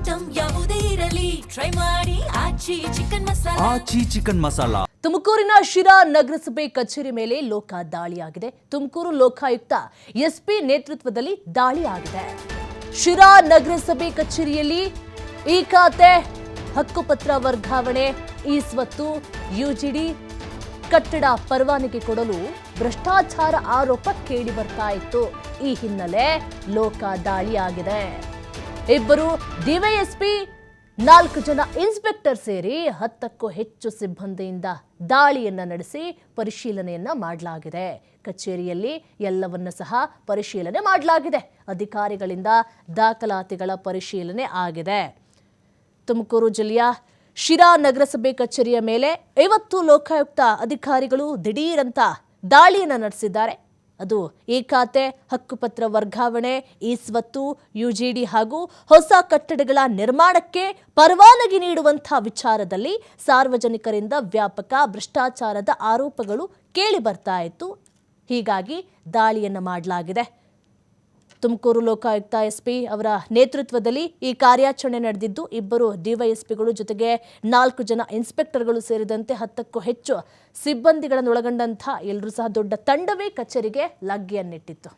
Item ಯಾವುದೇ ಇರಲಿ try ಮಾಡಿ ಆಚಿ ಚಿಕನ್ ಮಸಾಲಾ. ತುಮಕೂರಿನ ಶಿರಾ ನಗರಸಭೆ ಕಚೇರಿ ಮೇಲೆ ಲೋಕ ದಾಳಿಯಾಗಿದೆ. ತುಮಕೂರು ಲೋಕಾಯುಕ್ತ ಎಸ್ಪಿ ನೇತೃತ್ವದಲ್ಲಿ ದಾಳಿಯಾಗಿದೆ. ಶಿರಾ ನಗರಸಭೆ ಕಚೇರಿಯಲ್ಲಿ ಈ ಖಾತೆ ಹಕ್ಕುಪತ್ರ ವರ್ಗಾವಣೆ, ಈ ಸ್ವತ್ತು, ಯುಜಿಡಿ ಕಟ್ಟಡ ಪರವಾನಗಿ ಕೊಡಲು ಭ್ರಷ್ಟಾಚಾರ ಆರೋಪ ಕೇಳಿ ಬರ್ತಾ ಇತ್ತು. ಈ ಹಿನ್ನೆಲೆ ಲೋಕ ದಾಳಿಯಾಗಿದೆ. ಇಬ್ಬರು ಡಿವೈಎಸ್ಪಿ, 4 ಜನ ಇನ್ಸ್ಪೆಕ್ಟರ್ ಸೇರಿ 10ಕ್ಕೂ ಹೆಚ್ಚು ಸಿಬ್ಬಂದಿಯಿಂದ ದಾಳಿಯನ್ನ ನಡೆಸಿ ಪರಿಶೀಲನೆಯನ್ನ ಮಾಡಲಾಗಿದೆ. ಕಚೇರಿಯಲ್ಲಿ ಎಲ್ಲವನ್ನ ಸಹ ಪರಿಶೀಲನೆ ಮಾಡಲಾಗಿದೆ. ಅಧಿಕಾರಿಗಳಿಂದ ದಾಖಲಾತಿಗಳ ಪರಿಶೀಲನೆ ಆಗಿದೆ. ತುಮಕೂರು ಜಿಲ್ಲೆಯ ಶಿರಾ ನಗರಸಭೆ ಕಚೇರಿಯ ಮೇಲೆ ಇವತ್ತು ಲೋಕಾಯುಕ್ತ ಅಧಿಕಾರಿಗಳು ದಿಢೀರಂತ ದಾಳಿಯನ್ನ ನಡೆಸಿದ್ದಾರೆ. ಅದು ಈ ಖಾತೆ ಹಕ್ಕುಪತ್ರ ವರ್ಗಾವಣೆ, ಈ ಸ್ವತ್ತು, ಯುಜಿಡಿ ಹಾಗೂ ಹೊಸ ಕಟ್ಟಡಗಳ ನಿರ್ಮಾಣಕ್ಕೆ ಪರವಾನಗಿ ನೀಡುವಂತಹ ವಿಚಾರದಲ್ಲಿ ಸಾರ್ವಜನಿಕರಿಂದ ವ್ಯಾಪಕ ಭ್ರಷ್ಟಾಚಾರದ ಆರೋಪಗಳು ಕೇಳಿ ಬರ್ತಾ ಇತ್ತು. ಹೀಗಾಗಿ ದಾಳಿಯನ್ನ ಮಾಡಲಾಗಿದೆ. ತುಮಕೂರು ಲೋಕಾಯುಕ್ತ ಎಸ್ಪಿ ಅವರ ನೇತೃತ್ವದಲ್ಲಿ ಈ ಕಾರ್ಯಾಚರಣೆ ನಡೆದಿದ್ದು, ಇಬ್ಬರು ಡಿವೈಎಸ್ಪಿಗಳು ಜೊತೆಗೆ 4 ಜನ ಇನ್ಸ್ಪೆಕ್ಟರ್ಗಳು ಸೇರಿದಂತೆ 10ಕ್ಕೂ ಹೆಚ್ಚು ಸಿಬ್ಬಂದಿಗಳನ್ನೊಳಗೊಂಡಂತಹ ಎಲ್ಲರೂ ಸಹ ದೊಡ್ಡ ತಂಡವೇ ಕಚೇರಿಗೆ ಲಗ್ಗೆಯನ್ನಿಟ್ಟಿತ್ತು.